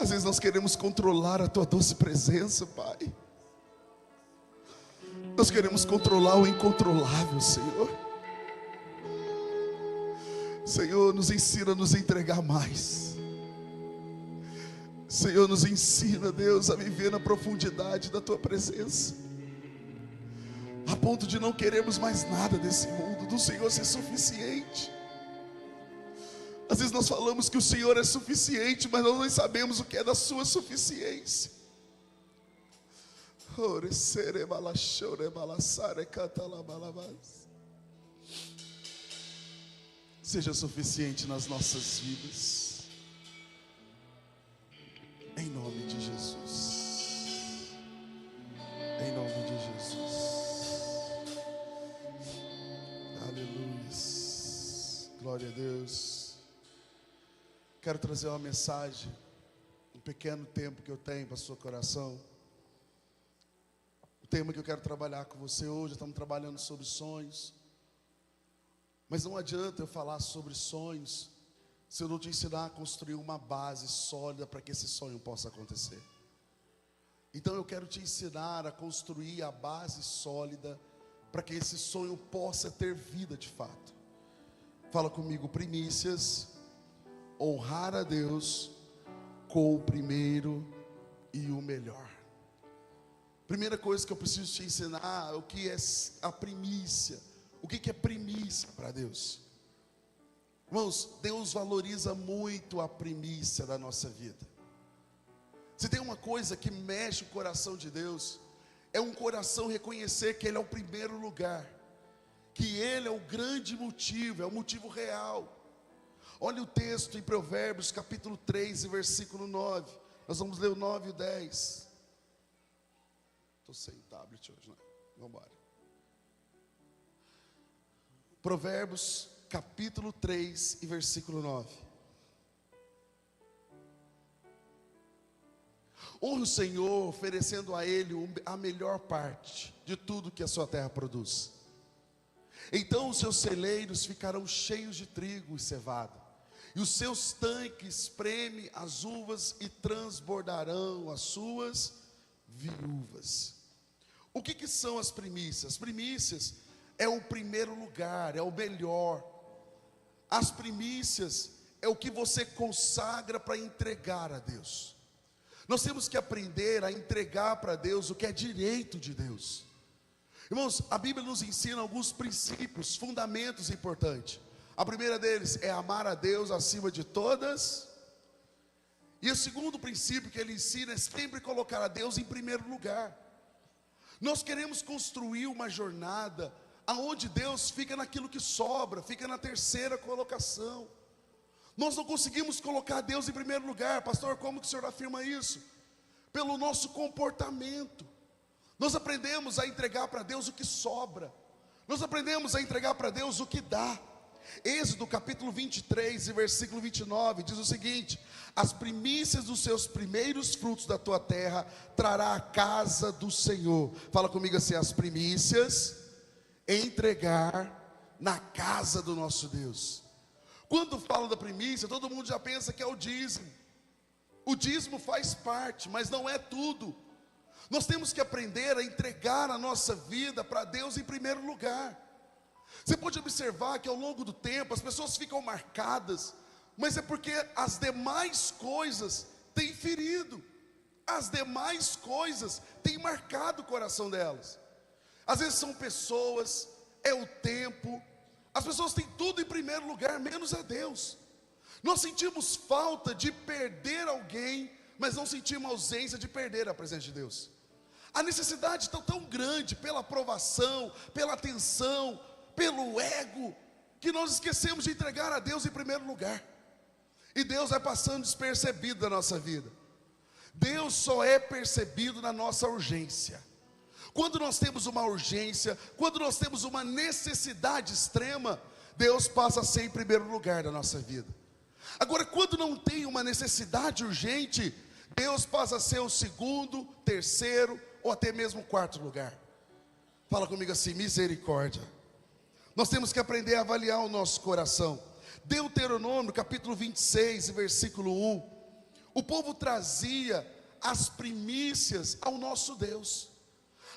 Às vezes nós queremos controlar a tua doce presença, Pai. Nós queremos controlar o incontrolável, Senhor. Senhor, nos ensina a nos entregar mais. Senhor, nos ensina, Deus, a viver na profundidade da tua presença, a ponto de não queremos mais nada desse mundo, do Senhor ser suficiente. Às vezes nós falamos que o Senhor é suficiente, mas nós não sabemos o que é da sua suficiência. Seja suficiente nas nossas vidas, em nome de Jesus, em nome de Jesus. Aleluia, glória a Deus. Quero trazer uma mensagem, um pequeno tempo que eu tenho para o seu coração. O tema que eu quero trabalhar com você hoje, estamos trabalhando sobre sonhos. Mas não adianta eu falar sobre sonhos se eu não te ensinar a construir uma base sólida para que esse sonho possa acontecer. Então eu quero te ensinar a construir a base sólida para que esse sonho possa ter vida de fato. Fala comigo: primícias, honrar a Deus com o primeiro e o melhor. Primeira coisa que eu preciso te ensinar é o que é a primícia. O que é primícia para Deus? Irmãos, Deus valoriza muito a primícia da nossa vida. Se tem uma coisa que mexe o coração de Deus, é um coração reconhecer que Ele é o primeiro lugar, que Ele é o grande motivo, é o motivo real. Olha o texto em Provérbios capítulo 3 e versículo 9. Nós vamos ler o 9 e o 10. Estou sem tablet hoje, né? Vamos embora. Provérbios capítulo 3 e versículo 9. Honre o Senhor, oferecendo a Ele a melhor parte de tudo que a sua terra produz. Então os seus celeiros ficarão cheios de trigo e cevada, e os seus tanques espreme as uvas e transbordarão as suas viúvas. O que são as primícias? As primícias é o primeiro lugar, é o melhor. As primícias é o que você consagra para entregar a Deus. Nós temos que aprender a entregar para Deus o que é direito de Deus. Irmãos, a Bíblia nos ensina alguns princípios, fundamentos importantes. A primeira deles é amar a Deus acima de todas. E o segundo princípio que ele ensina é sempre colocar a Deus em primeiro lugar. Nós queremos construir uma jornada aonde Deus fica naquilo que sobra, fica na terceira colocação. Nós não conseguimos colocar Deus em primeiro lugar. Pastor, como que o senhor afirma isso? Pelo nosso comportamento. Nós aprendemos a entregar para Deus o que sobra. Nós aprendemos a entregar para Deus o que dá. Êxodo capítulo 23 e versículo 29 diz o seguinte: as primícias dos seus primeiros frutos da tua terra trará a casa do Senhor. Fala comigo assim: as primícias entregar na casa do nosso Deus. Quando fala da primícia, todo mundo já pensa que é o dízimo. O dízimo faz parte, mas não é tudo. Nós temos que aprender a entregar a nossa vida para Deus em primeiro lugar. Você pode observar que ao longo do tempo as pessoas ficam marcadas, mas é porque as demais coisas têm ferido, as demais coisas têm marcado o coração delas. Às vezes são pessoas, é o tempo. As pessoas têm tudo em primeiro lugar, menos a Deus. Nós sentimos falta de perder alguém, mas não sentimos ausência de perder a presença de Deus. A necessidade está tão grande pela aprovação, pela atenção, pelo ego, que nós esquecemos de entregar a Deus em primeiro lugar. E Deus vai passando despercebido da nossa vida. Deus só é percebido na nossa urgência. Quando nós temos uma urgência, quando nós temos uma necessidade extrema, Deus passa a ser em primeiro lugar da nossa vida. Agora, quando não tem uma necessidade urgente, Deus passa a ser o segundo, terceiro ou até mesmo o quarto lugar. Fala comigo assim: misericórdia. Nós temos que aprender a avaliar o nosso coração. Deuteronômio capítulo 26 versículo 1. O povo trazia as primícias ao nosso Deus.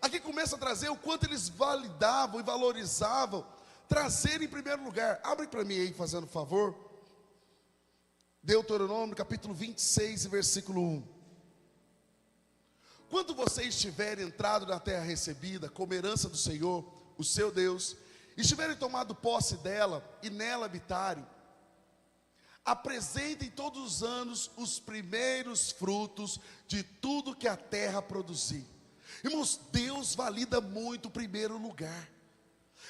Aqui começa a trazer o quanto eles validavam e valorizavam trazer em primeiro lugar. Abre para mim aí, fazendo favor. Deuteronômio capítulo 26 e versículo 1. Quando vocês tiverem entrado na terra recebida como herança do Senhor, o seu Deus, e tiverem tomado posse dela e nela habitarem, apresentem todos os anos os primeiros frutos de tudo que a terra produzir. Irmãos, Deus valida muito o primeiro lugar.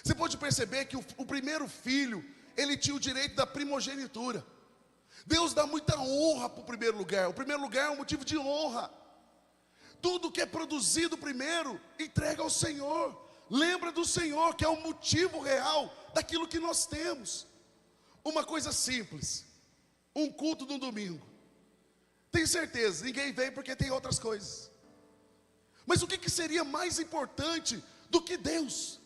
Você pode perceber que o primeiro filho, ele tinha o direito da primogenitura. Deus dá muita honra para o primeiro lugar. O primeiro lugar é um motivo de honra. Tudo que é produzido primeiro, entrega ao Senhor. Lembra do Senhor, que é o motivo real daquilo que nós temos. Uma coisa simples, um culto no domingo. Tenho certeza, ninguém vem porque tem outras coisas. Mas o que seria mais importante do que Deus?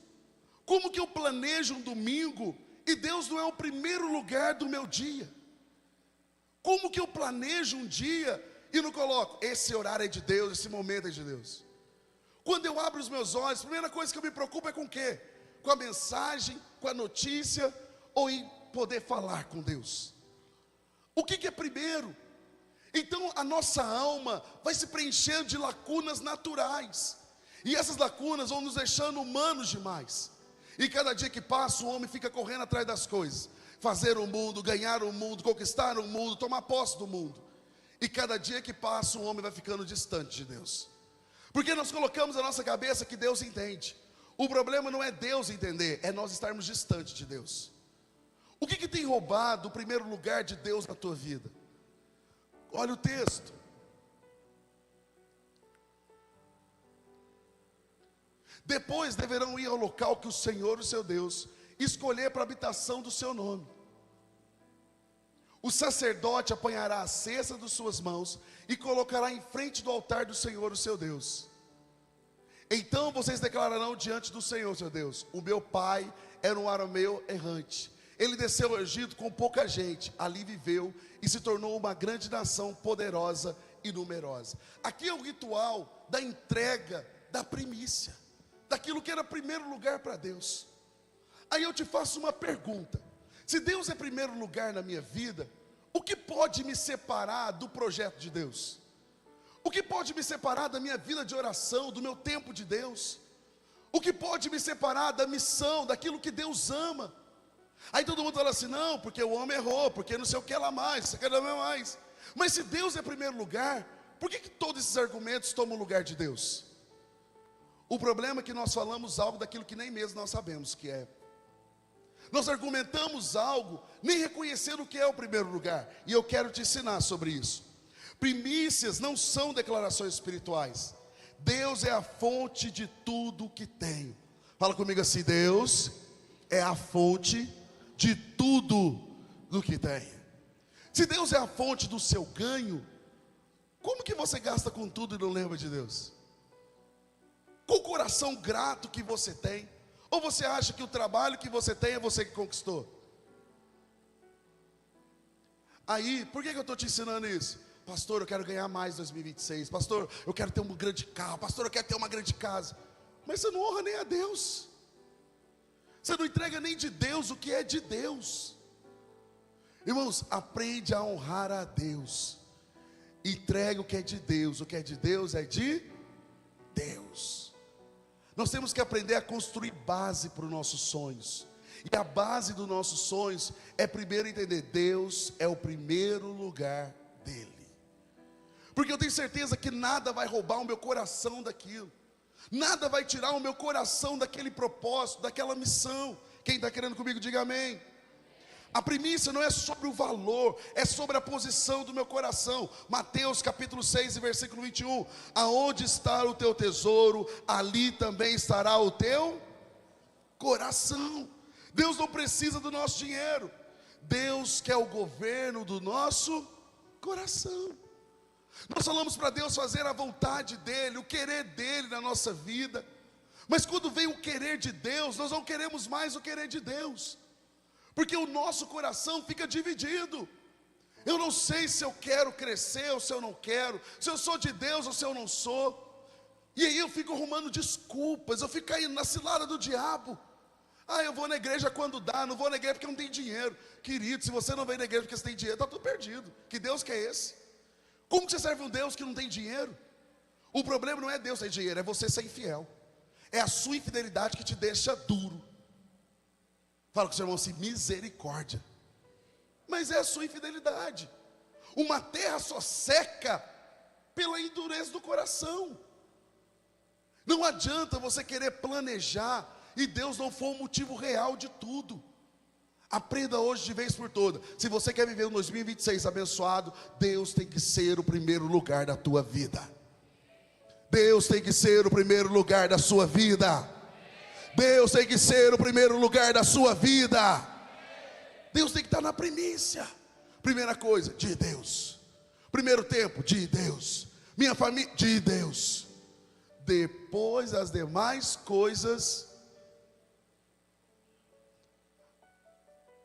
Como que eu planejo um domingo e Deus não é o primeiro lugar do meu dia? Como que eu planejo um dia e não coloco, esse horário é de Deus, esse momento é de Deus? Quando eu abro os meus olhos, a primeira coisa que eu me preocupo é com o quê? Com a mensagem, com a notícia, ou em poder falar com Deus? O que é primeiro? Então a nossa alma vai se preenchendo de lacunas naturais, e essas lacunas vão nos deixando humanos demais. E cada dia que passa, o homem fica correndo atrás das coisas, fazer o mundo, ganhar o mundo, conquistar o mundo, tomar posse do mundo. E cada dia que passa, o homem vai ficando distante de Deus, porque nós colocamos na nossa cabeça que Deus entende. O problema não é Deus entender, é nós estarmos distantes de Deus. O que tem roubado o primeiro lugar de Deus na tua vida? Olha o texto. Depois deverão ir ao local que o Senhor, o seu Deus, escolher para a habitação do seu nome. O sacerdote apanhará a cesta de suas mãos e colocará em frente do altar do Senhor, o seu Deus. Então vocês declararão diante do Senhor, seu Deus: o meu pai era um arameu errante. Ele desceu ao Egito com pouca gente, ali viveu e se tornou uma grande nação poderosa e numerosa. Aqui é o ritual da entrega da primícia, daquilo que era primeiro lugar para Deus. Aí eu te faço uma pergunta: se Deus é primeiro lugar na minha vida, o que pode me separar do projeto de Deus? O que pode me separar da minha vida de oração, do meu tempo de Deus? O que pode me separar da missão, daquilo que Deus ama? Aí todo mundo fala assim: não, porque o homem errou, porque não sei o que lá mais, você quer mais. Mas se Deus é primeiro lugar, por que todos esses argumentos tomam o lugar de Deus? O problema é que nós falamos algo daquilo que nem mesmo nós sabemos que é. Nós argumentamos algo, nem reconhecendo o que é o primeiro lugar. E eu quero te ensinar sobre isso. Primícias não são declarações espirituais. Deus é a fonte de tudo que tenho. Fala comigo assim: Deus é a fonte de tudo do que tem. Se Deus é a fonte do seu ganho, como que você gasta com tudo e não lembra de Deus? Com o coração grato que você tem? Ou você acha que o trabalho que você tem é você que conquistou? Aí, por que eu estou te ensinando isso? Pastor, eu quero ganhar mais em 2026. Pastor, eu quero ter um grande carro. Pastor, eu quero ter uma grande casa. Mas você não honra nem a Deus. Você não entrega nem de Deus o que é de Deus. Irmãos, aprende a honrar a Deus. Entregue o que é de Deus. O que é de Deus é de Deus. Nós temos que aprender a construir base para os nossos sonhos. E a base dos nossos sonhos é primeiro entender: Deus é o primeiro lugar dele. Porque eu tenho certeza que nada vai roubar o meu coração daquilo. Nada vai tirar o meu coração daquele propósito, daquela missão. Quem está querendo comigo, diga amém. A primícia não é sobre o valor, é sobre a posição do meu coração. Mateus capítulo 6 e versículo 21. Aonde está o teu tesouro, ali também estará o teu coração. Deus não precisa do nosso dinheiro. Deus quer o governo do nosso coração. Nós falamos para Deus fazer a vontade dEle, o querer dEle na nossa vida. Mas quando vem o querer de Deus, nós não queremos mais o querer de Deus, porque o nosso coração fica dividido. Eu não sei se eu quero crescer ou se eu não quero, se eu sou de Deus ou se eu não sou. E aí eu fico arrumando desculpas, eu fico caindo na cilada do diabo. Eu vou na igreja quando dá, não vou na igreja porque não tem dinheiro. Querido, se você não vem na igreja porque você tem dinheiro, está tudo perdido. Que Deus que é esse? Como que você serve um Deus que não tem dinheiro? O problema não é Deus ter dinheiro, é você ser infiel. É a sua infidelidade que te deixa duro. Fala com o seu irmão assim, misericórdia. Mas é a sua infidelidade. Uma terra só seca pela endureza do coração. Não adianta você querer planejar e Deus não for o motivo real de tudo. Aprenda hoje de vez por todas. Se você quer viver um 2026 abençoado, Deus tem que ser o primeiro lugar da tua vida. Deus tem que ser o primeiro lugar da sua vida. Deus tem que ser o primeiro lugar da sua vida. Deus tem que estar na primícia. Primeira coisa, de Deus. Primeiro tempo, de Deus. Minha família, de Deus. Depois as demais coisas.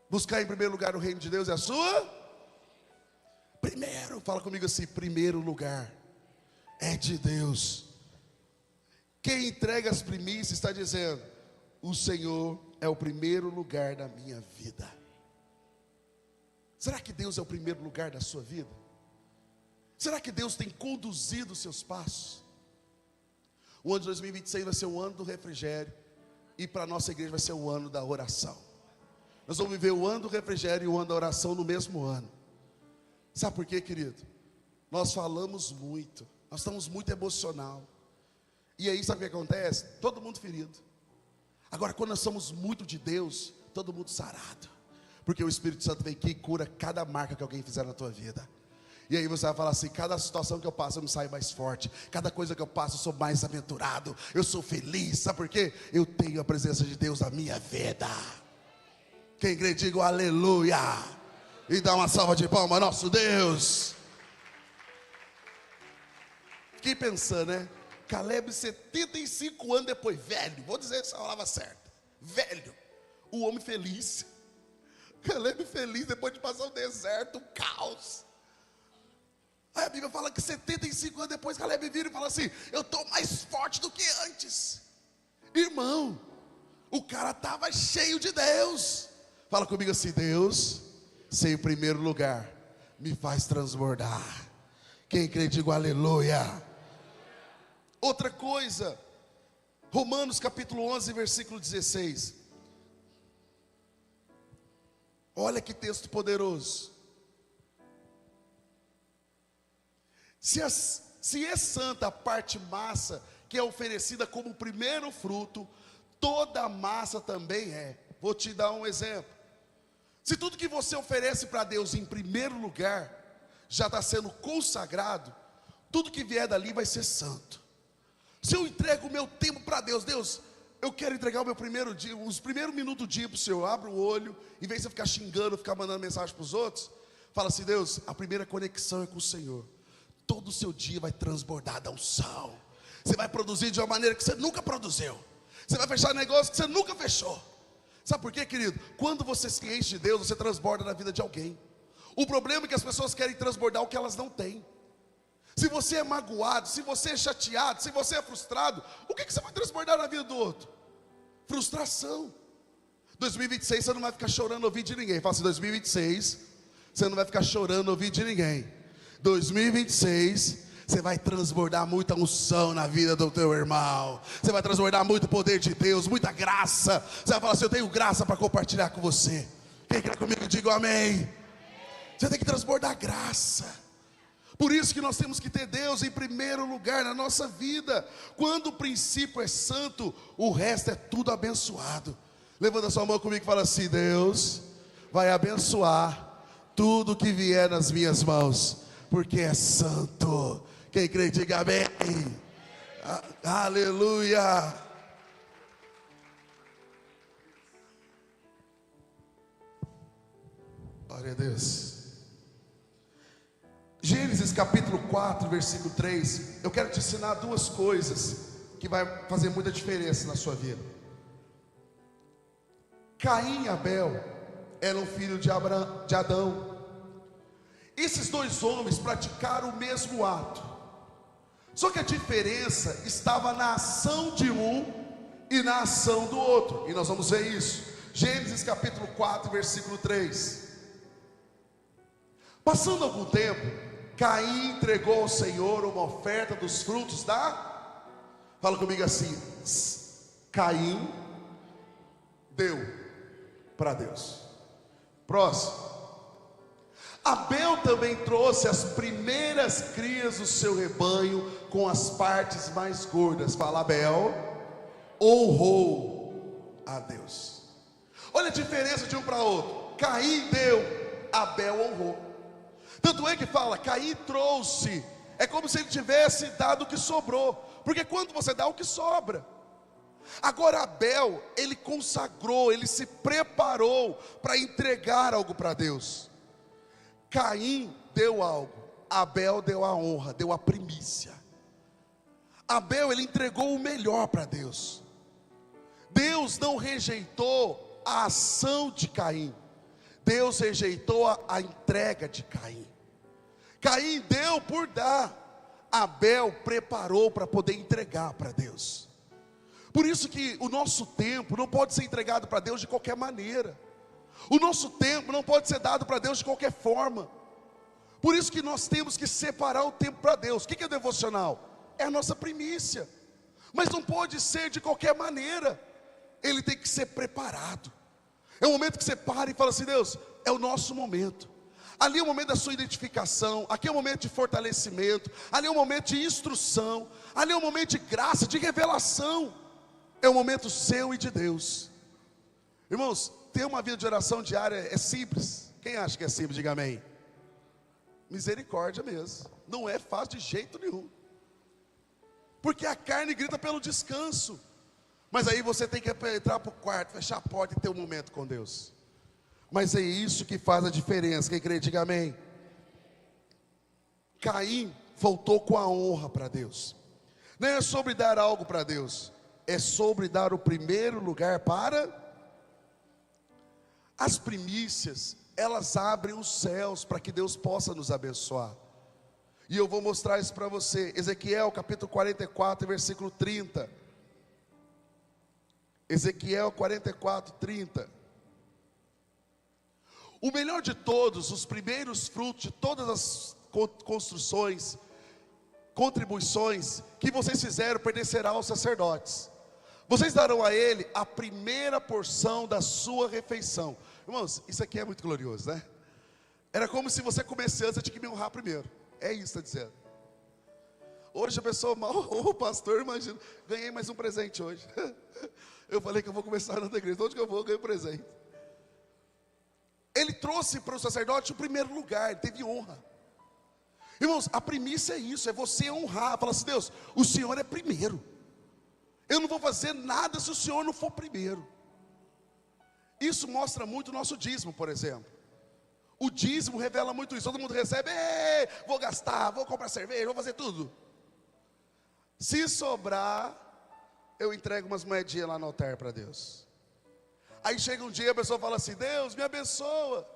Buscar em primeiro lugar o reino de Deus é a sua. Primeiro, fala comigo assim, primeiro lugar é de Deus. Quem entrega as primícias está dizendo, o Senhor é o primeiro lugar da minha vida. Será que Deus é o primeiro lugar da sua vida? Será que Deus tem conduzido os seus passos? O ano de 2026 vai ser o ano do refrigério, e para a nossa igreja vai ser o ano da oração. Nós vamos viver o ano do refrigério e o ano da oração no mesmo ano. Sabe por quê, querido? Nós falamos muito, nós estamos muito emocional. E aí sabe o que acontece? Todo mundo ferido. Agora quando nós somos muito de Deus, todo mundo sarado. Porque o Espírito Santo vem aqui e cura cada marca que alguém fizer na tua vida. E aí você vai falar assim, cada situação que eu passo eu me saio mais forte. Cada coisa que eu passo eu sou mais aventurado. Eu sou feliz, sabe por quê? Eu tenho a presença de Deus na minha vida. Quem crê, diga aleluia. E dá uma salva de palmas, nosso Deus. Fiquei pensando, né? Caleb 75 anos depois, velho. Vou dizer essa palavra certa. Velho. O homem feliz. Caleb feliz depois de passar o deserto, o caos. Aí a Bíblia fala que 75 anos depois Caleb vira e fala assim, eu estou mais forte do que antes. Irmão, o cara estava cheio de Deus. Fala comigo assim, Deus, sem o primeiro lugar, me faz transbordar. Quem crê, diga aleluia. Outra coisa, Romanos capítulo 11, versículo 16. Olha que texto poderoso. Se é santa a parte massa, que é oferecida como o primeiro fruto, toda a massa também é. Vou te dar um exemplo. Se tudo que você oferece para Deus em primeiro lugar, já está sendo consagrado, tudo que vier dali vai ser santo. Se eu entrego o meu tempo para Deus, Deus, eu quero entregar o meu primeiro dia, os primeiros minutos do dia para o Senhor, abre o olho, em vez de você ficar xingando, ficar mandando mensagem para os outros, fala assim, Deus, a primeira conexão é com o Senhor. Todo o seu dia vai transbordar da unção. Você vai produzir de uma maneira que você nunca produziu. Você vai fechar negócio que você nunca fechou. Sabe por quê, querido? Quando você se enche de Deus, você transborda na vida de alguém. O problema é que as pessoas querem transbordar o que elas não têm. Se você é magoado, se você é chateado, se você é frustrado, o que você vai transbordar na vida do outro? Frustração. 2026 você não vai ficar chorando no ouvido de ninguém. Fala assim, 2026 você não vai ficar chorando no ouvido de ninguém. 2026 você vai transbordar muita unção na vida do teu irmão. Você vai transbordar muito poder de Deus, muita graça. Você vai falar assim, eu tenho graça para compartilhar com você. Quem quer comigo, diga amém. Você tem que transbordar graça. Por isso que nós temos que ter Deus em primeiro lugar na nossa vida. Quando o princípio é santo, o resto é tudo abençoado. Levanta sua mão comigo e fala assim, Deus vai abençoar tudo que vier nas minhas mãos, porque é santo. Quem crê, diga amém. Aleluia. Glória a Deus. Gênesis capítulo 4, versículo 3. Eu quero te ensinar duas coisas que vai fazer muita diferença na sua vida. Caim e Abel eram filhos de Adão. Esses dois homens praticaram o mesmo ato, só que a diferença estava na ação de um e na ação do outro. E nós vamos ver isso. Gênesis capítulo 4, versículo 3. Passando algum tempo, Caim entregou ao Senhor uma oferta dos frutos da... Fala comigo assim: Caim deu para Deus. Próximo. Abel também trouxe as primeiras crias do seu rebanho com as partes mais gordas. Fala, Abel honrou a Deus. Olha a diferença de um para outro. Caim deu, Abel honrou. Tanto é que fala, Caim trouxe, é como se ele tivesse dado o que sobrou, porque quando você dá o que sobra. Agora Abel, ele consagrou, ele se preparou para entregar algo para Deus. Caim deu algo, Abel deu a honra, deu a primícia. Abel, ele entregou o melhor para Deus. Deus não rejeitou a ação de Caim, Deus rejeitou a entrega de Caim. Caim deu por dar, Abel preparou para poder entregar para Deus. Por isso que o nosso tempo não pode ser entregado para Deus de qualquer maneira. O nosso tempo não pode ser dado para Deus de qualquer forma. Por isso que nós temos que separar o tempo para Deus. O que é devocional? É a nossa primícia. Mas não pode ser de qualquer maneira. Ele tem que ser preparado. É o momento que você para e fala assim: Deus, é o nosso momento. Ali é o momento da sua identificação, aqui é o momento de fortalecimento, ali é o momento de instrução, ali é o momento de graça, de revelação. É o momento seu e de Deus. Irmãos, ter uma vida de oração diária é simples. Quem acha que é simples, diga amém. Misericórdia mesmo. Não é fácil de jeito nenhum. Porque a carne grita pelo descanso. Mas aí você tem que entrar para o quarto, fechar a porta e ter um momento com Deus. Mas é isso que faz a diferença. Quem crê, diga amém. Caim voltou com a honra para Deus. Não é sobre dar algo para Deus, é sobre dar o primeiro lugar para... As primícias, elas abrem os céus para que Deus possa nos abençoar. E eu vou mostrar isso para você. Ezequiel capítulo 44, versículo 30. Ezequiel 44, 30. O melhor de todos, os primeiros frutos de todas as construções, contribuições que vocês fizeram pertencerá aos sacerdotes. Vocês darão a ele a primeira porção da sua refeição. Irmãos, isso aqui é muito glorioso, né? Era como se você comesse antes, você tinha que me honrar primeiro. É isso que está dizendo. Hoje a pessoa mal, pastor, imagina, ganhei mais um presente hoje. Eu falei que eu vou começar na igreja, onde que eu vou, eu ganhei um presente. Ele trouxe para o sacerdote o primeiro lugar, ele teve honra. Irmãos, a primícia é isso, é você honrar. Fala assim: Deus, o Senhor é primeiro. Eu não vou fazer nada se o Senhor não for primeiro. Isso mostra muito o nosso dízimo, por exemplo. O dízimo revela muito isso. Todo mundo recebe, vou gastar, vou comprar cerveja, vou fazer tudo. Se sobrar, eu entrego umas moedinhas lá no altar para Deus. Aí chega um dia, a pessoa fala assim: Deus, me abençoa.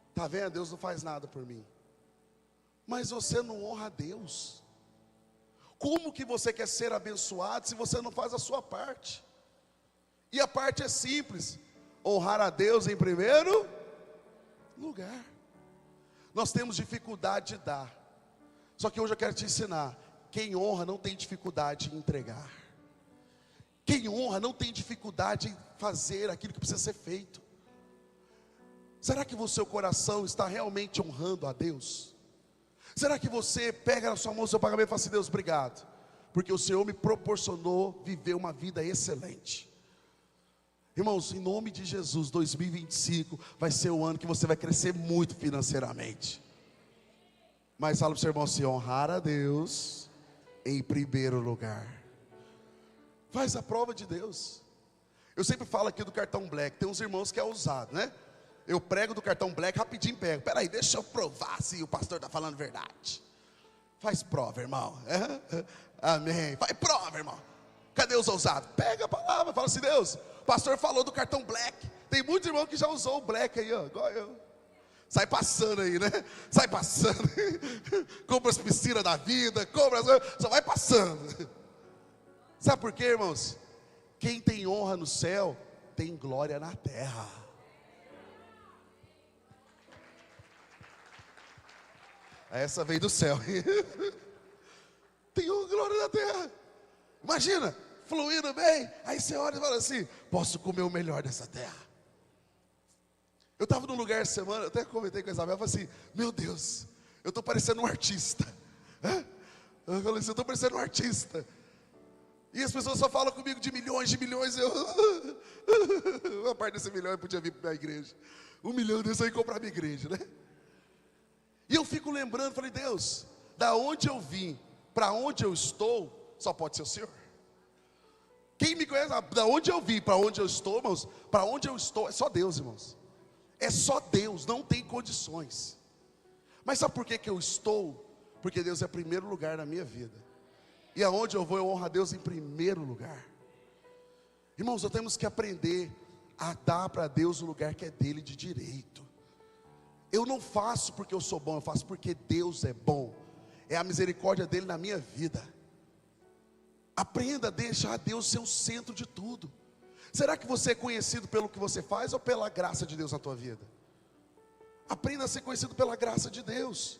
Está vendo? Deus não faz nada por mim. Mas você não honra a Deus. Como que você quer ser abençoado se você não faz a sua parte? E a parte é simples: honrar a Deus em primeiro lugar. Nós temos dificuldade de dar. Só que hoje eu quero te ensinar: quem honra não tem dificuldade em entregar. Quem honra não tem dificuldade em fazer aquilo que precisa ser feito. Será que o seu coração está realmente honrando a Deus? Será que você pega na sua mão o seu pagamento e fala assim: Deus, obrigado, porque o Senhor me proporcionou viver uma vida excelente. Irmãos, em nome de Jesus, 2025 vai ser o ano que você vai crescer muito financeiramente. Mas fala para o seu irmão assim: honrar a Deus em primeiro lugar. Faz a prova de Deus. Eu sempre falo aqui do cartão Black. Tem uns irmãos que é ousado, né? Eu prego do cartão Black, rapidinho pego. Peraí, deixa eu provar se o pastor está falando verdade. Faz prova, irmão. Amém. Faz prova, irmão. Cadê os ousados? Pega a palavra, fala assim: Deus, o pastor falou do cartão Black. Tem muitos irmãos que já usou o Black aí, ó, igual eu. Sai passando aí, né? Sai passando. Compra as piscinas da vida, só vai passando. Sabe por quê, irmãos? Quem tem honra no céu, tem glória na terra. Essa veio do céu. Tem glória na terra. Imagina, fluindo bem. Aí você olha e fala assim: posso comer o melhor dessa terra. Eu estava num lugar essa semana, eu até comentei com a Isabel, eu falei assim: meu Deus, eu estou parecendo um artista. Eu falei assim: eu estou parecendo um artista. E as pessoas só falam comigo de milhões, uma parte desse milhão eu podia vir para a minha igreja. 1 milhão desse aí comprar a minha igreja, né? E eu fico lembrando, falei: Deus, da onde eu vim, para onde eu estou, só pode ser o Senhor. Quem me conhece, da onde eu vim, para onde eu estou, irmãos, para onde eu estou, é só Deus, irmãos. É só Deus, não tem condições. Mas sabe por que eu estou? Porque Deus é primeiro lugar na minha vida. E aonde eu vou, eu honro a Deus em primeiro lugar. Irmãos, nós temos que aprender a dar para Deus o lugar que é dele de direito. Eu não faço porque eu sou bom, eu faço porque Deus é bom. É a misericórdia dele na minha vida. Aprenda a deixar Deus ser o centro de tudo. Será que você é conhecido pelo que você faz ou pela graça de Deus na tua vida? Aprenda a ser conhecido pela graça de Deus.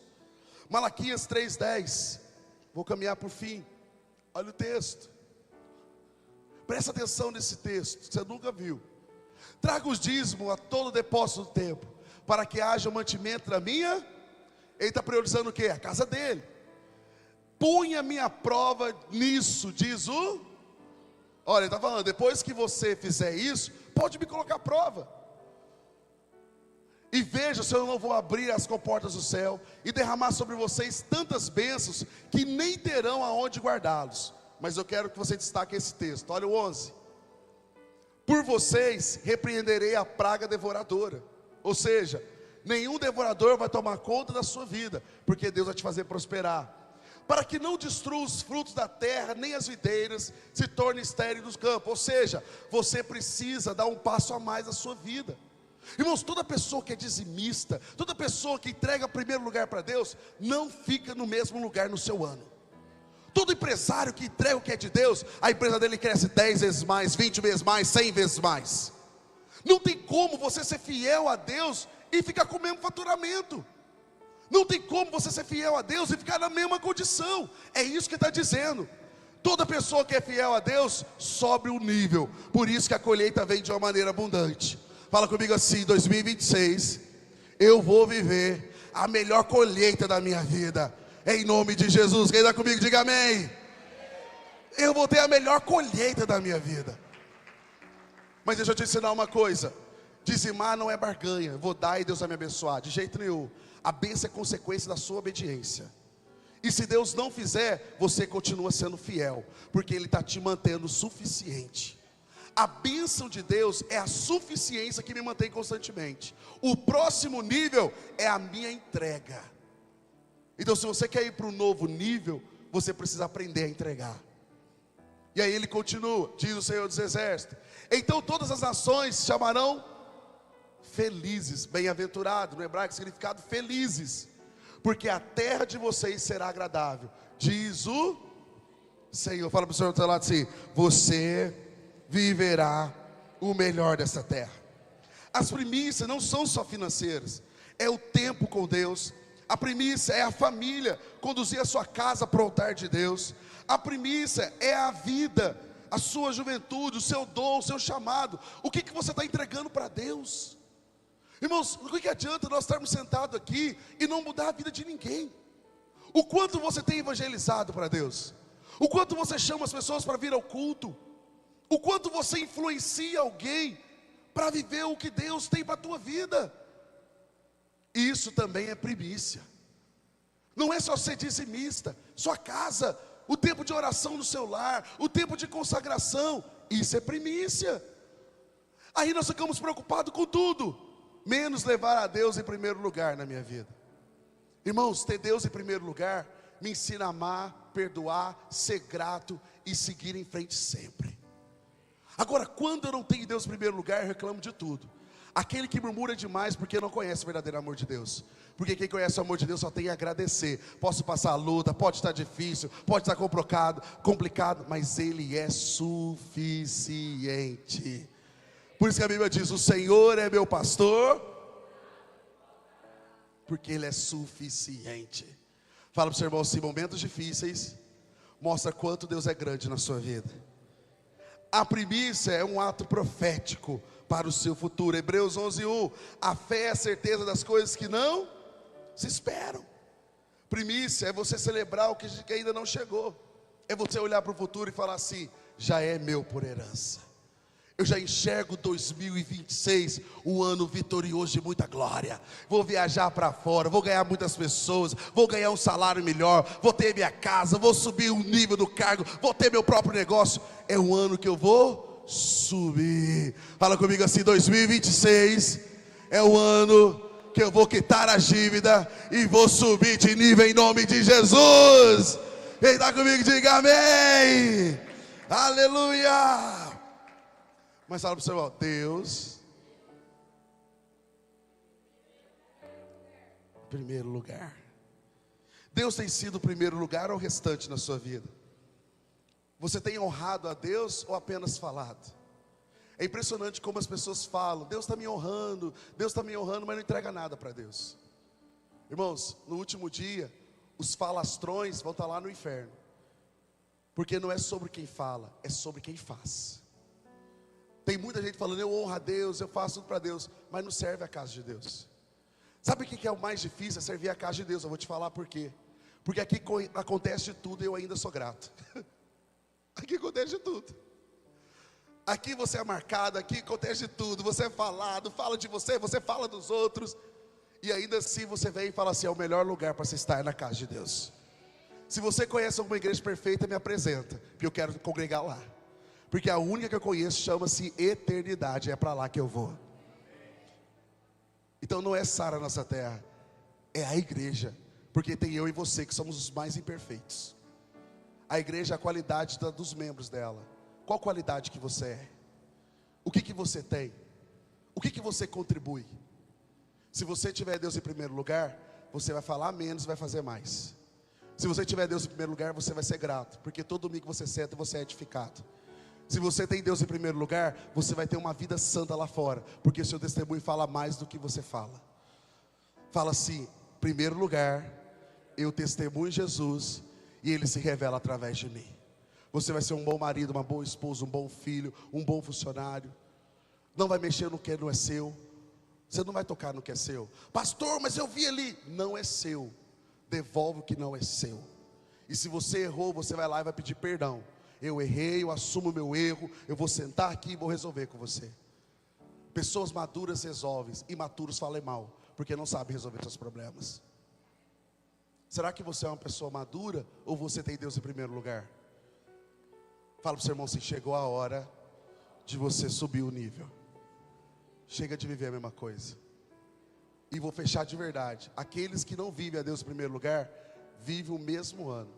Malaquias 3:10. Vou caminhar para o fim. Olha o texto. Presta atenção nesse texto, que você nunca viu. Traga os dízimos a todo depósito do templo, para que haja mantimento da minha. Ele está priorizando o quê? A casa dele. Ponha minha prova nisso, diz o. Olha, ele está falando: depois que você fizer isso, pode me colocar à prova. E veja se eu não vou abrir as comportas do céu e derramar sobre vocês tantas bênçãos que nem terão aonde guardá-los. Mas eu quero que você destaque esse texto. Olha o 11. Por vocês repreenderei a praga devoradora. Ou seja, nenhum devorador vai tomar conta da sua vida, porque Deus vai te fazer prosperar. Para que não destrua os frutos da terra, nem as videiras se tornem estéreis dos campos. Ou seja, você precisa dar um passo a mais na sua vida. Irmãos, toda pessoa que é dizimista, toda pessoa que entrega primeiro lugar para Deus, não fica no mesmo lugar no seu ano. Todo empresário que entrega o que é de Deus, a empresa dele cresce 10 vezes mais, 20 vezes mais, 100 vezes mais. Não tem como você ser fiel a Deus e ficar com o mesmo faturamento. Não tem como você ser fiel a Deus e ficar na mesma condição. É isso que está dizendo. Toda pessoa que é fiel a Deus, sobe o nível. Por isso que a colheita vem de uma maneira abundante. Fala comigo assim: 2026, eu vou viver a melhor colheita da minha vida. Em nome de Jesus. Quem está comigo, diga amém. Eu vou ter a melhor colheita da minha vida. Mas deixa eu te ensinar uma coisa: dizimar não é barganha. Eu vou dar e Deus vai me abençoar. De jeito nenhum. A bênção é consequência da sua obediência. E se Deus não fizer, você continua sendo fiel, porque Ele está te mantendo suficiente. A bênção de Deus é a suficiência que me mantém constantemente. O próximo nível é a minha entrega. Então, se você quer ir para um novo nível, você precisa aprender a entregar. E aí ele continua, diz o Senhor dos Exércitos: então todas as nações chamarão felizes, bem-aventurado, no hebraico significado felizes, porque a terra de vocês será agradável, diz o Senhor. Fala para o Senhor do seu lado assim: você viverá o melhor dessa terra. As primícias não são só financeiras, é o tempo com Deus. A primícia é a família, conduzir a sua casa para o altar de Deus. A primícia é a vida, a sua juventude, o seu dom, o seu chamado. O que você está entregando para Deus? Irmãos, o que adianta nós estarmos sentados aqui e não mudar a vida de ninguém? O quanto você tem evangelizado para Deus? O quanto você chama as pessoas para vir ao culto? O quanto você influencia alguém para viver o que Deus tem para a tua vida? Isso também é primícia. Não é só ser dizimista, sua casa, o tempo de oração no seu lar, o tempo de consagração, isso é primícia. Aí nós ficamos preocupados com tudo, menos levar a Deus em primeiro lugar na minha vida. Irmãos, ter Deus em primeiro lugar me ensina a amar, perdoar, ser grato e seguir em frente sempre. Agora, quando eu não tenho Deus em primeiro lugar, eu reclamo de tudo. Aquele que murmura demais porque não conhece o verdadeiro amor de Deus. Porque quem conhece o amor de Deus só tem a agradecer. Posso passar a luta, pode estar difícil, pode estar complicado, mas Ele é suficiente. Por isso que a Bíblia diz: o Senhor é meu pastor, porque Ele é suficiente. Fala para o seu irmão assim: momentos difíceis mostra quanto Deus é grande na sua vida. A primícia é um ato profético para o seu futuro. Hebreus 11:1. A fé é a certeza das coisas que não se esperam. Primícia é você celebrar o que ainda não chegou. É você olhar para o futuro e falar assim: já é meu por herança. Eu já enxergo 2026, um ano vitorioso de muita glória. Vou viajar para fora, vou ganhar muitas pessoas, vou ganhar um salário melhor, vou ter minha casa, vou subir um nível do cargo, vou ter meu próprio negócio. É um ano que eu vou subir. Fala comigo assim: 2026 é o ano que eu vou quitar a dívida e vou subir de nível em nome de Jesus. Quem está comigo, diga amém. Aleluia. Mas fala para o seu irmão: Deus, primeiro lugar. Deus tem sido o primeiro lugar ou o restante na sua vida? Você tem honrado a Deus ou apenas falado? É impressionante como as pessoas falam: Deus está me honrando, Deus está me honrando, mas não entrega nada para Deus. Irmãos, no último dia, os falastrões vão estar lá no inferno. Porque não é sobre quem fala, é sobre quem faz. Tem muita gente falando: eu honro a Deus, eu faço tudo para Deus, mas não serve a casa de Deus. Sabe o que é o mais difícil? É servir a casa de Deus. Eu vou te falar por quê. Porque aqui acontece de tudo e eu ainda sou grato. Aqui acontece de tudo. Aqui você é marcado, aqui acontece de tudo. Você é falado, fala de você, você fala dos outros. E ainda assim você vem e fala assim: é o melhor lugar para você estar na casa de Deus. Se você conhece alguma igreja perfeita, me apresenta, porque eu quero congregar lá. Porque a única que eu conheço chama-se eternidade. É para lá que eu vou. Então não é Sara nossa terra, é a igreja. Porque tem eu e você que somos os mais imperfeitos. A igreja é a qualidade dos membros dela. Qual qualidade que você é? O que você tem? O que você contribui? Se você tiver Deus em primeiro lugar, você vai falar menos e vai fazer mais. Se você tiver Deus em primeiro lugar, você vai ser grato, porque todo domingo que você senta, você é edificado. Se você tem Deus em primeiro lugar, você vai ter uma vida santa lá fora, porque o seu testemunho fala mais do que você fala. Fala assim: primeiro lugar, eu testemunho Jesus e Ele se revela através de mim. Você vai ser um bom marido, uma boa esposa, um bom filho, um bom funcionário. Não vai mexer no que não é seu. Você não vai tocar no que é seu. Pastor, mas eu vi ali. Não é seu. Devolve o que não é seu. E se você errou, você vai lá e vai pedir perdão. Eu errei, eu assumo o meu erro, eu vou sentar aqui e vou resolver com você. Pessoas maduras resolvem, imaturos falam mal, porque não sabem resolver seus problemas. Será que você é uma pessoa madura ou você tem Deus em primeiro lugar? Fala para o seu irmão assim: chegou a hora de você subir o nível. Chega de viver a mesma coisa. E vou fechar de verdade: aqueles que não vivem a Deus em primeiro lugar, vivem o mesmo ano.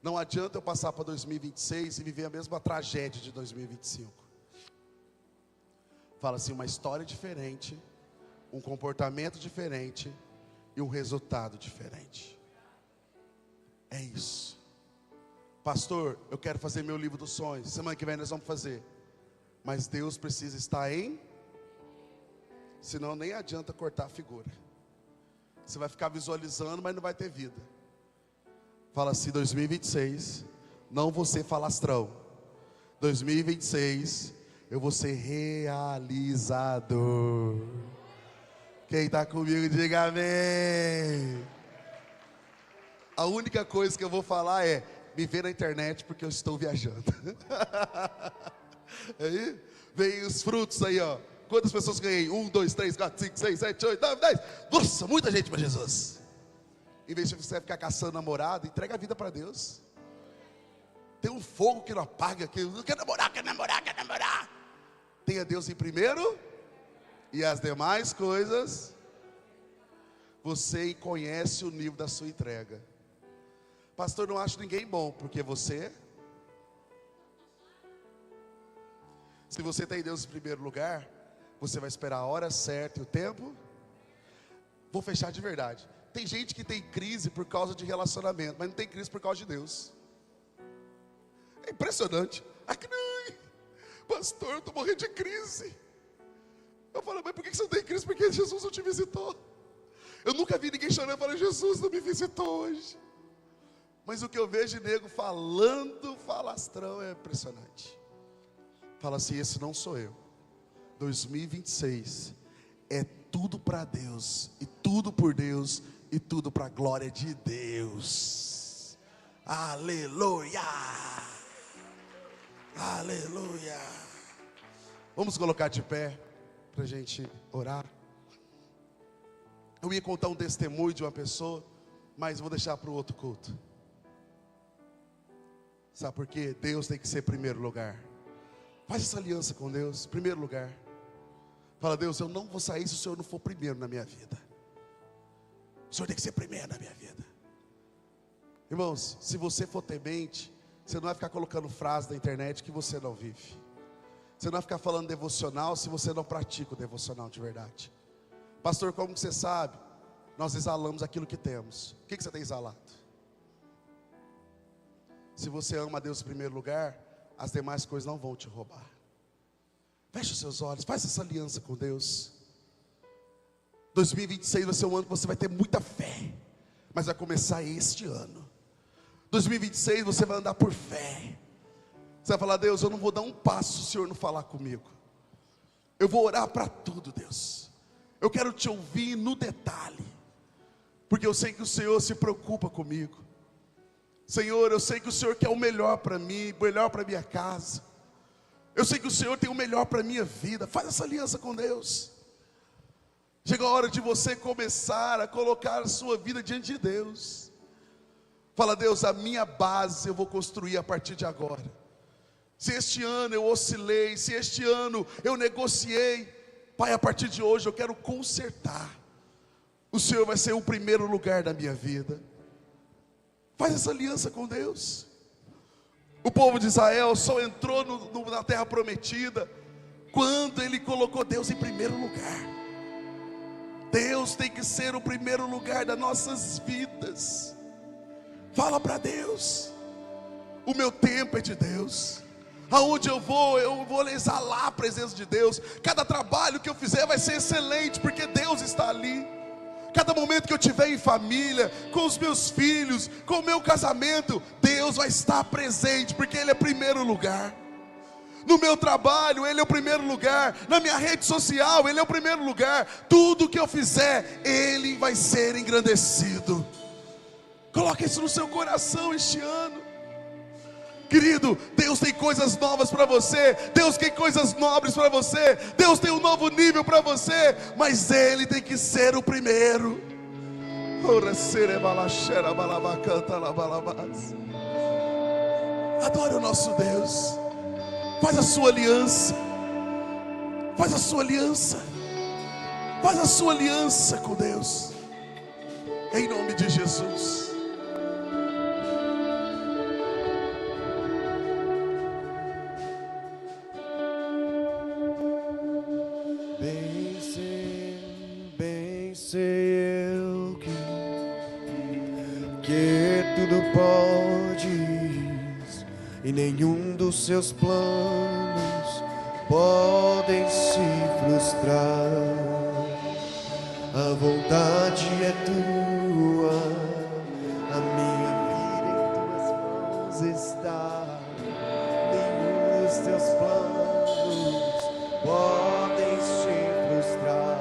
Não adianta eu passar para 2026 e viver a mesma tragédia de 2025. Fala assim: uma história diferente, um comportamento diferente e um resultado diferente. É isso. Pastor, eu quero fazer meu livro dos sonhos. Semana que vem nós vamos fazer. Mas Deus precisa estar em... Senão nem adianta cortar a figura. Você vai ficar visualizando, mas não vai ter vida. Fala assim: 2026, não vou ser falastrão. 2026, eu vou ser realizador. Quem está comigo, diga amém. A única coisa que eu vou falar é: me vê na internet, porque eu estou viajando. Aí, vem os frutos aí, ó. Quantas pessoas ganhei? 1, 2, 3, 4, 5, 6, 7, 8, 9, 10. Nossa, muita gente para Jesus. Em vez de você ficar caçando namorado, entrega a vida para Deus. Tem um fogo que não apaga, que não quer namorar, quer namorar, quer namorar. Tenha Deus em primeiro, e as demais coisas, você conhece o nível da sua entrega. Pastor, não acho ninguém bom, porque você... Se você tem Deus em primeiro lugar, Você vai esperar a hora certa e o tempo. Vou fechar de verdade. Tem gente que tem crise por causa de relacionamento, mas não tem crise por causa de Deus. É impressionante. Aqui não, pastor, eu estou morrendo de crise. Eu falo, mas por que você não tem crise? Porque Jesus não te visitou. Eu nunca vi ninguém chorando e falando, Jesus não me visitou hoje. Mas o que eu vejo de nego falando falastrão é impressionante. Fala assim, esse não sou eu. 2026 é tudo para Deus, e tudo por Deus, e tudo para a glória de Deus. Aleluia! Aleluia! Vamos colocar de pé para a gente orar. Eu ia contar um testemunho de uma pessoa, mas vou deixar para o outro culto. Sabe por quê? Deus tem que ser primeiro lugar. Faz essa aliança com Deus, primeiro lugar. Fala, Deus, eu não vou sair se o Senhor não for primeiro na minha vida. O Senhor tem que ser primeiro na minha vida. Irmãos, se você for temente, você não vai ficar colocando frases na internet que você não vive. Você não vai ficar falando devocional se você não pratica o devocional de verdade. Pastor, como que você sabe? Nós exalamos aquilo que temos. O que você tem exalado? Se você ama a Deus em primeiro lugar, as demais coisas não vão te roubar. Feche os seus olhos, faz essa aliança com Deus. 2026 vai ser um ano que você vai ter muita fé, mas vai começar este ano. 2026 você vai andar por fé. Você vai falar, Deus, eu não vou dar um passo se o Senhor não falar comigo. Eu vou orar para tudo, Deus. Eu quero te ouvir no detalhe, porque eu sei que o Senhor se preocupa comigo. Senhor, eu sei que o Senhor quer o melhor para mim, o melhor para minha casa. Eu sei que o Senhor tem o melhor para a minha vida. Faz essa aliança com Deus. Chega a hora de você começar a colocar a sua vida diante de Deus. Fala, Deus, a minha base eu vou construir a partir de agora. Se este ano eu oscilei, se este ano eu negociei, Pai, a partir de hoje eu quero consertar. O Senhor vai ser o primeiro lugar da minha vida. Faz essa aliança com Deus. O povo de Israel só entrou na terra prometida quando ele colocou Deus em primeiro lugar. Deus tem que ser o primeiro lugar das nossas vidas. Fala para Deus, o meu tempo é de Deus. Aonde eu vou exalar a presença de Deus. Cada trabalho que eu fizer vai ser excelente, porque Deus está ali. Cada momento que eu tiver em família, com os meus filhos, com o meu casamento, Deus vai estar presente, porque Ele é primeiro lugar. No meu trabalho, Ele é o primeiro lugar. Na minha rede social, Ele é o primeiro lugar. Tudo que eu fizer, Ele vai ser engrandecido. Coloque isso no seu coração este ano. Querido, Deus tem coisas novas para você. Deus tem coisas nobres para você. Deus tem um novo nível para você. Mas Ele tem que ser o primeiro. Adore o nosso Deus. Faz a sua aliança. Faz a sua aliança. Faz a sua aliança com Deus. Em nome de Jesus. Sei eu que tudo podes, e nenhum dos seus planos podem se frustrar. A vontade é tua, a minha vida em tuas mãos está. Nenhum dos teus planos podem se frustrar.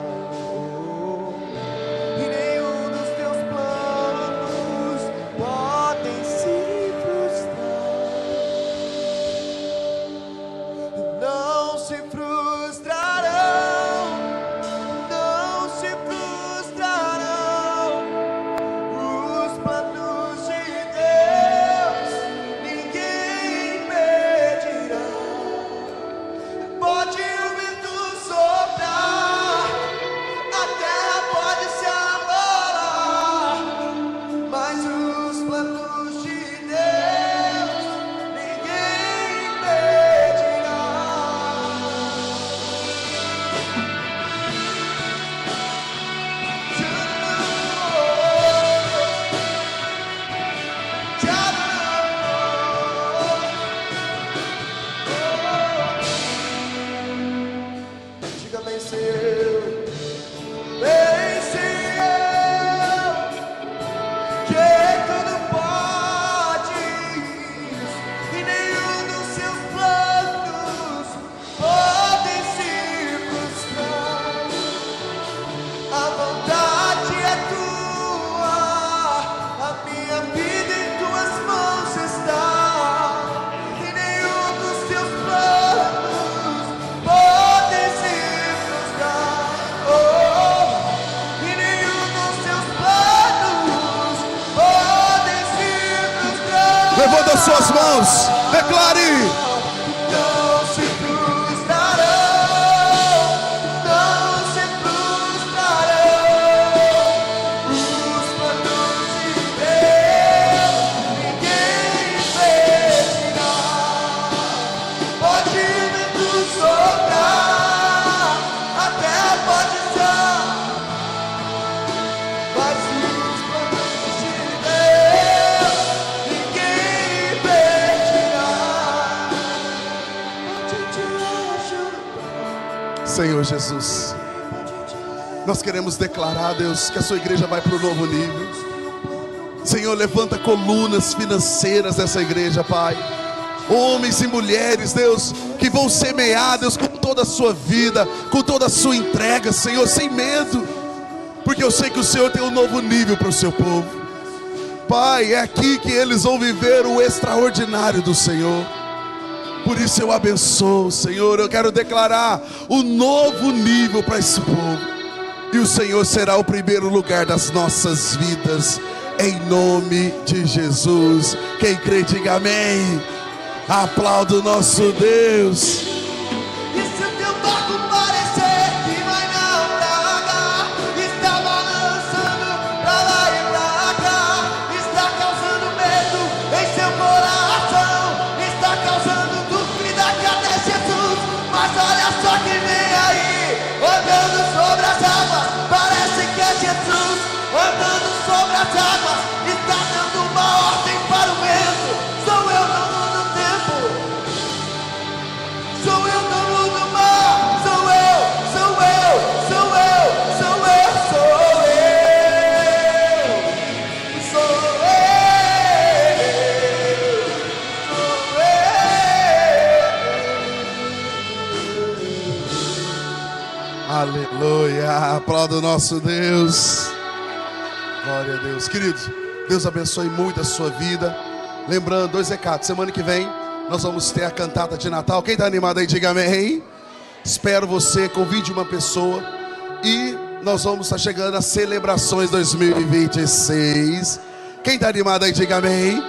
Levanta as suas mãos, declare. Não se frustrarão, não se frustrarão os planos de Deus, ninguém impedirá. Pode o vento soprar, a terra pode estar, mas os planos de Deus ninguém impedirá. Senhor Jesus, nós queremos declarar, Deus, que a sua igreja vai para o novo nível. Senhor, levanta colunas financeiras dessa igreja, Pai. Homens e mulheres, Deus, que vão semear, Deus, com toda a sua vida, com toda a sua entrega, Senhor, sem medo, porque eu sei que o Senhor tem um novo nível para o seu povo. Pai, é aqui que eles vão viver o extraordinário do Senhor. Por isso eu abençoo, Senhor. Eu quero declarar o novo nível para esse povo, e o Senhor será o primeiro lugar das nossas vidas, em nome de Jesus. Quem crê, diga amém. Aplauda o nosso Deus. E se o teu barco parecer que vai naufragar, está balançando pra lá e pra cá, está causando medo em seu coração, está causando dúvida que até Jesus, mas olha só que vem aí, andando sobre as águas, parece que é Jesus, andando sobre as águas, está dando uma ordem para o vento. Sou eu, não mudo o tempo. Sou eu, não mudo o mar. Sou eu, sou eu, sou eu, sou eu, sou eu, sou eu, Aleluia. Aplauda o nosso Deus. Glória a Deus. Queridos, Deus abençoe muito a sua vida. Lembrando, 2 recados. Semana que vem nós vamos ter a cantata de Natal. Quem está animado aí, diga amém. Espero você, convide uma pessoa. E nós vamos estar chegando às celebrações 2026. Quem está animado aí, diga amém.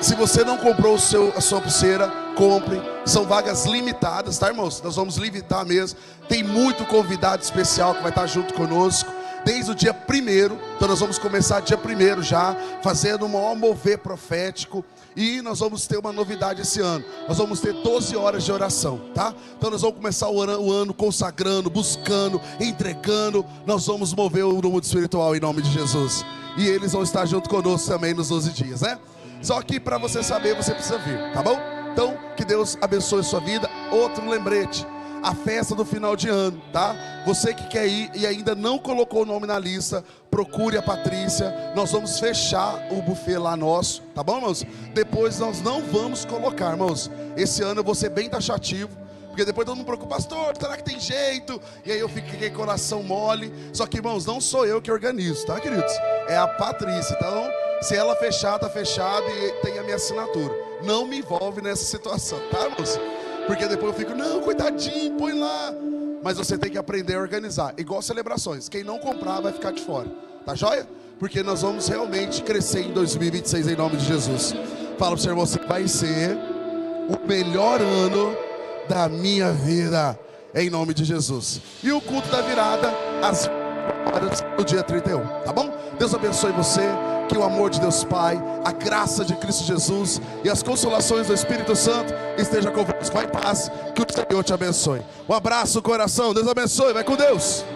Se você não comprou a sua pulseira, compre. São vagas limitadas, tá, irmãos? Nós vamos limitar mesmo. Tem muito convidado especial que vai estar junto conosco desde o dia 1º. Então nós vamos começar dia 1º já, fazendo um maior mover profético. E nós vamos ter uma novidade esse ano. Nós vamos ter 12 horas de oração, tá? Então nós vamos começar o ano consagrando, buscando, entregando. Nós vamos mover o mundo espiritual em nome de Jesus. E eles vão estar junto conosco também nos 12 dias, né? Só que para você saber, você precisa vir, tá bom? Então, que Deus abençoe a sua vida. Outro lembrete: a festa do final de ano, tá? Você que quer ir e ainda não colocou o nome na lista, procure a Patrícia. Nós vamos fechar o buffet lá nosso, tá bom, irmãos? Depois nós não vamos colocar, irmãos. Esse ano eu vou ser bem taxativo, porque depois todo mundo preocupa, pastor, será que tem jeito? E aí eu fico com aquele coração mole. Só que, irmãos, não sou eu que organizo, tá, queridos? É a Patrícia, então se ela fechar, tá fechado e tem a minha assinatura. Não me envolve nessa situação, tá, irmãos? Porque depois eu fico, não, coitadinho, põe lá. Mas você tem que aprender a organizar, igual celebrações. Quem não comprar vai ficar de fora, tá joia? Porque nós vamos realmente crescer em 2026 em nome de Jesus. Fala pro seu irmão, você vai ser o melhor ano da minha vida, em nome de Jesus. E o culto da virada às horas do dia 31, tá bom? Deus abençoe você. Que o amor de Deus Pai, a graça de Cristo Jesus e as consolações do Espírito Santo esteja convosco. Vai em paz, que o Senhor te abençoe. Um abraço, coração, Deus abençoe, vai com Deus.